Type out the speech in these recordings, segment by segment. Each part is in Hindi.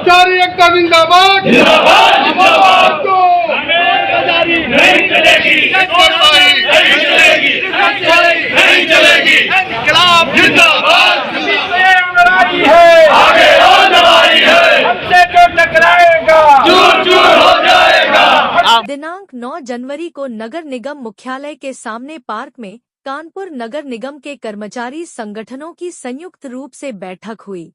कर्मचारी एकता जिंदाबाद जिंदाबाद जिंदाबाद नहीं चलेगी नहीं चलेगी नहीं चलेगी इंकलाब जिंदाबाद लड़ाई है आगे और लड़ाई है हमसे जो टकराएगा चूर चूर हो जाएगा। दिनांक 9 जनवरी को नगर निगम मुख्यालय के सामने पार्क में कानपुर नगर निगम के कर्मचारी संगठनों की संयुक्त रूप से बैठक हुई,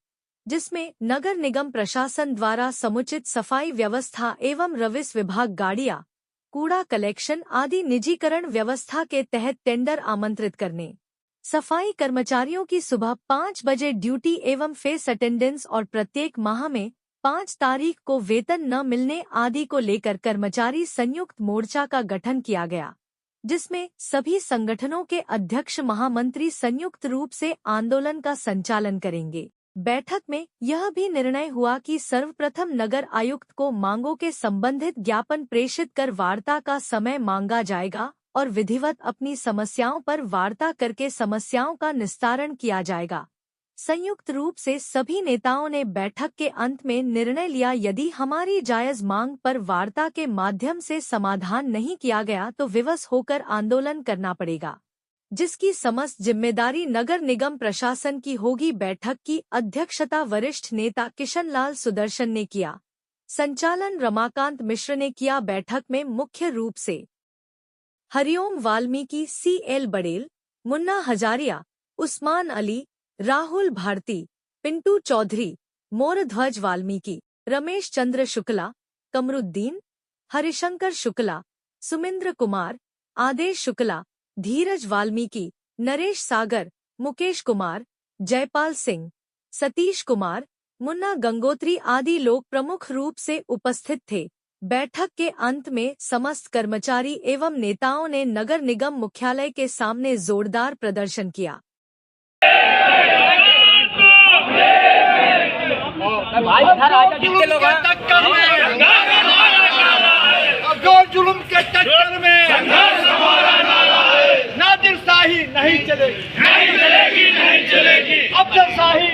जिसमें नगर निगम प्रशासन द्वारा समुचित सफाई व्यवस्था एवं राजस्व विभाग गाड़ियां, कूड़ा कलेक्शन आदि निजीकरण व्यवस्था के तहत टेंडर आमंत्रित करने, सफाई कर्मचारियों की सुबह 5 बजे ड्यूटी एवं फेस अटेंडेंस और प्रत्येक माह में 5 तारीख को वेतन न मिलने आदि को लेकर कर्मचारी संयुक्त मोर्चा का गठन किया गया, जिसमें सभी संगठनों के अध्यक्ष महामंत्री संयुक्त रूप से आंदोलन का संचालन करेंगे। बैठक में यह भी निर्णय हुआ कि सर्वप्रथम नगर आयुक्त को मांगों के संबंधित ज्ञापन प्रेषित कर वार्ता का समय मांगा जाएगा और विधिवत अपनी समस्याओं पर वार्ता करके समस्याओं का निस्तारण किया जाएगा। संयुक्त रूप से सभी नेताओं ने बैठक के अंत में निर्णय लिया, यदि हमारी जायज मांग पर वार्ता के माध्यम से समाधान नहीं किया गया तो विवश होकर आंदोलन करना पड़ेगा, जिसकी समस्त जिम्मेदारी नगर निगम प्रशासन की होगी। बैठक की अध्यक्षता वरिष्ठ नेता किशनलाल सुदर्शन ने किया, संचालन रमाकांत मिश्र ने किया। बैठक में मुख्य रूप से हरिओम वाल्मीकि, CL बड़ेल, मुन्ना हजारिया, उस्मान अली, राहुल भारती, पिंटू चौधरी, मोरध्वज वाल्मीकि, रमेश चंद्र शुक्ला, कमरुद्दीन, हरिशंकर शुक्ला, सुमिंद्र कुमार, आदेश शुक्ला, धीरज वाल्मीकि, नरेश सागर, मुकेश कुमार, जयपाल सिंह, सतीश कुमार, मुन्ना गंगोत्री आदि लोग प्रमुख रूप से उपस्थित थे। बैठक के अंत में समस्त कर्मचारी एवं नेताओं ने नगर निगम मुख्यालय के सामने जोरदार प्रदर्शन किया। भाई इधर आजा, कितने लोग हैं? जो जुल्म के चक्कर में नादिरशाही नहीं चलेगी नहीं चलेगी नहीं चलेगी अफसरशाही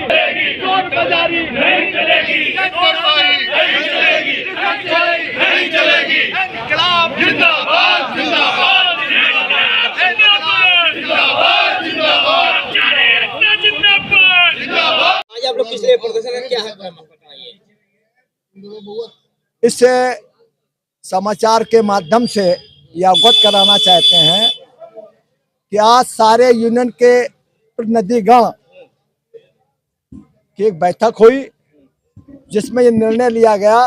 चोर बाजारी नहीं चलेगी नहीं चलेगी नहीं चलेगी इंकलाब जिंदाबाद जिंदाबाद जिंदाबाद जिंदाबाद जिंदाबाद। आज आप लोग किस लिए प्रदर्शन क्या है? इससे समाचार के माध्यम से यह अवगत कराना चाहते हैं कि आज सारे यूनियन के प्रतिनिधिगण की एक बैठक हुई, जिसमें ये निर्णय लिया गया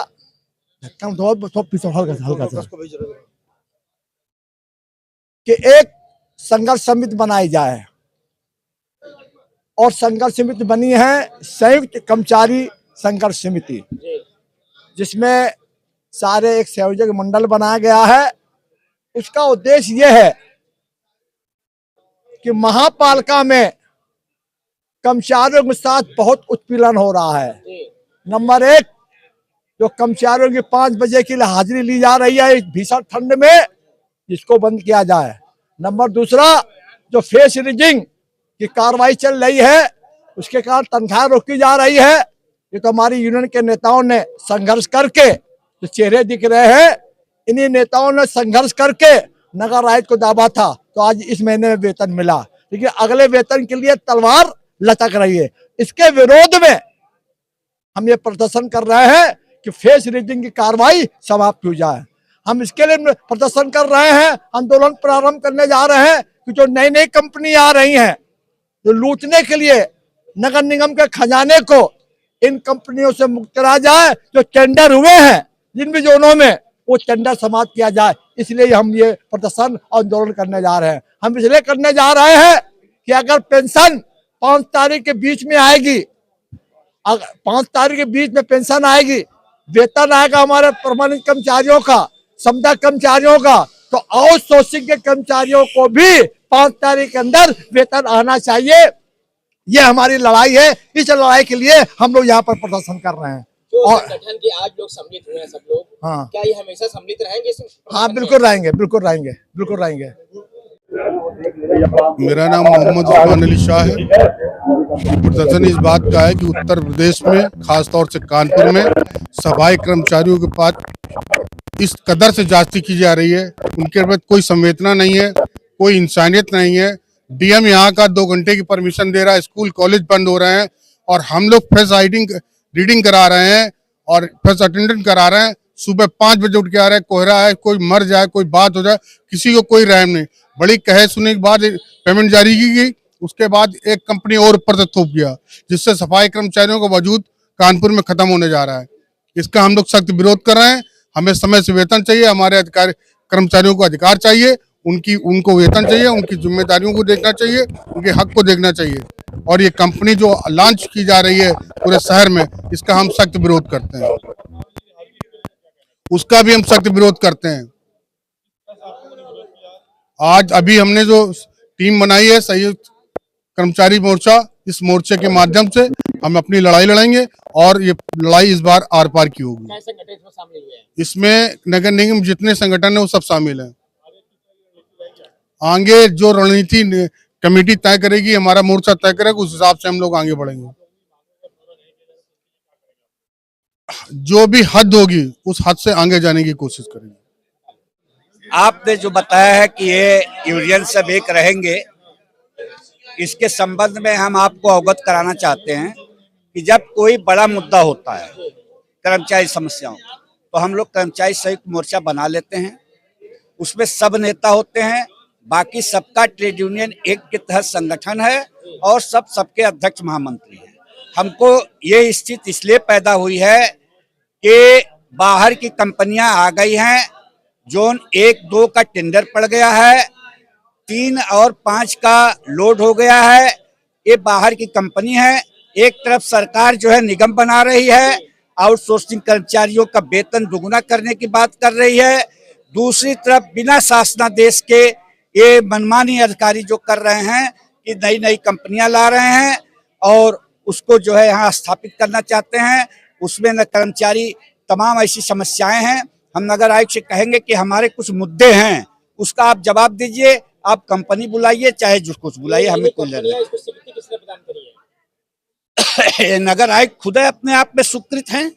कि एक संघर्ष समिति बनाई जाए, और संघर्ष समिति बनी है संयुक्त कर्मचारी संघर्ष समिति, जिसमें सारे एक संयोजक मंडल बनाया गया है। उसका उद्देश्य यह है कि महापालिका में कर्मचारियों के साथ बहुत उत्पीड़न हो रहा है। नंबर 1, जो कर्मचारियों की 5 बजे के लिए हाजिरी ली जा रही है इस भीषण ठंड में, जिसको बंद किया जाए। नंबर 2, जो फेस रीडिंग की कार्रवाई चल रही है, उसके कारण तनख्वाह रोकी जा रही है। ये तो हमारी यूनियन के नेताओं ने संघर्ष करके, जो चेहरे दिख रहे हैं, इन्हीं नेताओं ने संघर्ष करके नगर आयुक्त को दावा था, तो आज इस महीने में वेतन मिला, लेकिन अगले वेतन के लिए तलवार लटक रही है। इसके विरोध में हम ये प्रदर्शन कर रहे हैं कि फेस रीडिंग की कार्रवाई समाप्त हो जाए। हम इसके लिए प्रदर्शन कर रहे हैं, आंदोलन प्रारंभ करने जा रहे हैं कि जो नई नई कंपनी आ रही हैं, जो लूटने के लिए नगर निगम के खजाने को इन कंपनियों से मुक्त करा जाए। जो टेंडर हुए हैं जिन भी जोनों में, वो टेंडर समाप्त किया जाए। इसलिए हम ये प्रदर्शन आंदोलन करने जा रहे हैं। हम इसलिए करने जा रहे हैं कि अगर पेंशन 5 तारीख के बीच में आएगी, 5 तारीख के बीच में पेंशन आएगी, वेतन आएगा हमारे परमानेंट कर्मचारियों का, संविदा कर्मचारियों का, तो आउटसोर्सिंग के कर्मचारियों को भी 5 तारीख के अंदर वेतन आना चाहिए। ये हमारी लड़ाई है। इस लड़ाई के लिए हम लोग यहाँ पर प्रदर्शन कर रहे हैं। और संगठन के आज लोग सम्मिलित हुए हैं, सब लोग, हाँ, क्या ये हमेशा सम्मिलित रहेंगे? हाँ, बिल्कुल रहेंगे, बिल्कुल रहेंगे, बिल्कुल रहेंगे। मेरा नाम मोहम्मद उस्मान अली शाह है। प्रदर्शन इस बात का है कि उत्तर प्रदेश में खासतौर से कानपुर में सफाई कर्मचारियों के पास इस कदर से जांच की जा रही है, उनके पास कोई संवेदना नहीं है, कोई इंसानियत नहीं है। डीएम यहाँ का 2 घंटे की परमिशन दे रहा है, स्कूल कॉलेज बंद हो रहे हैं और हम लोग फेस रीडिंग करा रहे हैं और फेस अटेंडेंट करा रहे हैं। सुबह 5 बजे उठ के आ रहे हैं, कोहरा है, कोई मर जाए, कोई बात हो जाए, किसी को कोई रहम नहीं। बड़ी कहे सुनने के बाद पेमेंट जारी की गई, उसके बाद एक कंपनी और ऊपर से थोप गया, जिससे सफाई कर्मचारियों का वजूद कानपुर में खत्म होने जा रहा है। इसका हम लोग सख्त विरोध कर रहे हैं। हमें समय से वेतन चाहिए, हमारे अधिकारी कर्मचारियों को अधिकार चाहिए, उनको वेतन चाहिए, उनकी जिम्मेदारियों को देखना चाहिए, उनके हक को देखना चाहिए। और ये कंपनी जो लॉन्च की जा रही है पूरे शहर में, इसका हम सख्त विरोध करते हैं, उसका भी हम सख्त विरोध करते हैं। आज अभी हमने जो टीम बनाई है संयुक्त कर्मचारी मोर्चा, इस मोर्चे के माध्यम से हम अपनी लड़ाई लड़ेंगे और ये लड़ाई इस बार आर पार की होगी। संगठन इसमें शामिल हुए हैं? इसमें नगर निगम जितने संगठन है वो सब शामिल हैं। आगे जो रणनीति कमेटी तय करेगी, हमारा मोर्चा तय करेगा, उस हिसाब से हम लोग आगे बढ़ेंगे। जो भी हद होगी उस हद से आगे जाने की कोशिश करेंगे। आपने जो बताया है कि ये यूनियन सब एक रहेंगे, इसके संबंध में हम आपको अवगत कराना चाहते हैं कि जब कोई बड़ा मुद्दा होता है कर्मचारी समस्याओं, तो हम लोग कर्मचारी संयुक्त मोर्चा बना लेते हैं। उसमें सब नेता होते हैं, बाकी सबका ट्रेड यूनियन एक के तहत संगठन है और सबके अध्यक्ष महामंत्री हैं। हमको ये स्थिति इसलिए पैदा हुई है कि बाहर की कंपनियां आ गई हैं, जोन 1-2 का टेंडर पड़ गया है, 3 और 5 का लोड हो गया है। ये बाहर की कंपनी है। एक तरफ सरकार जो है निगम बना रही है, आउटसोर्सिंग कर्मचारियों का वेतन दुगुना करने की बात कर रही है। दूसरी तरफ बिना शासनादेश के ये मनमानी अधिकारी जो कर रहे हैं कि नई नई कंपनियां ला रहे हैं और उसको जो है यहाँ स्थापित करना चाहते हैं। उसमें न कर्मचारी, तमाम ऐसी समस्याएं हैं। हम नगर आयुक्त से कहेंगे कि हमारे कुछ मुद्दे हैं, उसका आप जवाब दीजिए। आप कंपनी बुलाइए, चाहे जो कुछ बुलाइए, हमें कोई लेना नहीं। इसको स्वीकृति किसने प्रदान करी है? नगर आयुक्त खुद अपने आप में स्वीकृत हैं,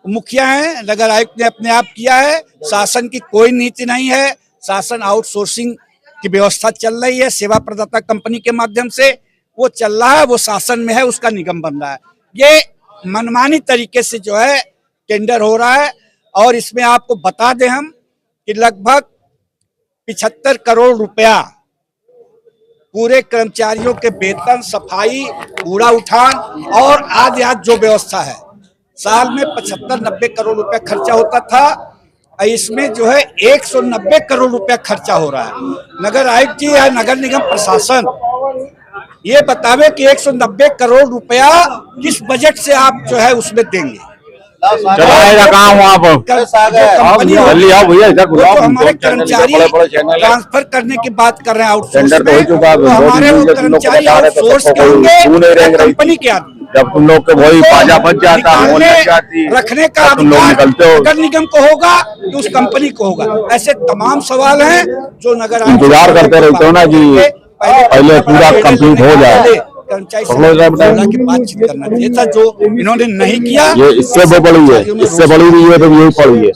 मुखिया हैं। नगर आयुक्त ने अपने आप किया है। शासन की कोई नीति नहीं है। शासन आउटसोर्सिंग की व्यवस्था चल रही है, सेवा प्रदाता कंपनी के माध्यम से वो चल रहा है, वो शासन में है, उसका निगम बन रहा है। ये मनमानी तरीके से जो है टेंडर हो रहा है। और इसमें आपको बता दें हम कि लगभग 75 करोड़ रुपया पूरे कर्मचारियों के वेतन, सफाई, कूड़ा उठान और आदि जो व्यवस्था है, साल में 75-90 करोड़ रुपया खर्चा होता था। इसमें जो है 190 करोड़ रुपया खर्चा हो रहा है। नगर आयुक्त जी या नगर निगम प्रशासन ये बतावे कि 190 करोड़ रुपया किस बजट से आप जो है उसमें देंगे। हमारे कर्मचारी ट्रांसफर करने की बात कर रहे हैं आउटसोर्स में, तो हमारे वो कर्मचारी आउटसोर्स के होंगे कंपनी के आदमी। जब तुम लोग के वही बाजा बच जाता है, रखने का अधिकार नगर निगम को होगा कि उस कंपनी को होगा। ऐसे तमाम सवाल हैं जो नगर इंतजार करते रहते हो ना कि पहले पूरा कंप्लीट हो जाए। कर्मचारी की बातचीत करना चाहिए था, जो इन्होंने नहीं किया। ये इससे बड़ी है, इससे बड़ी भी है तो यही पड़ी है।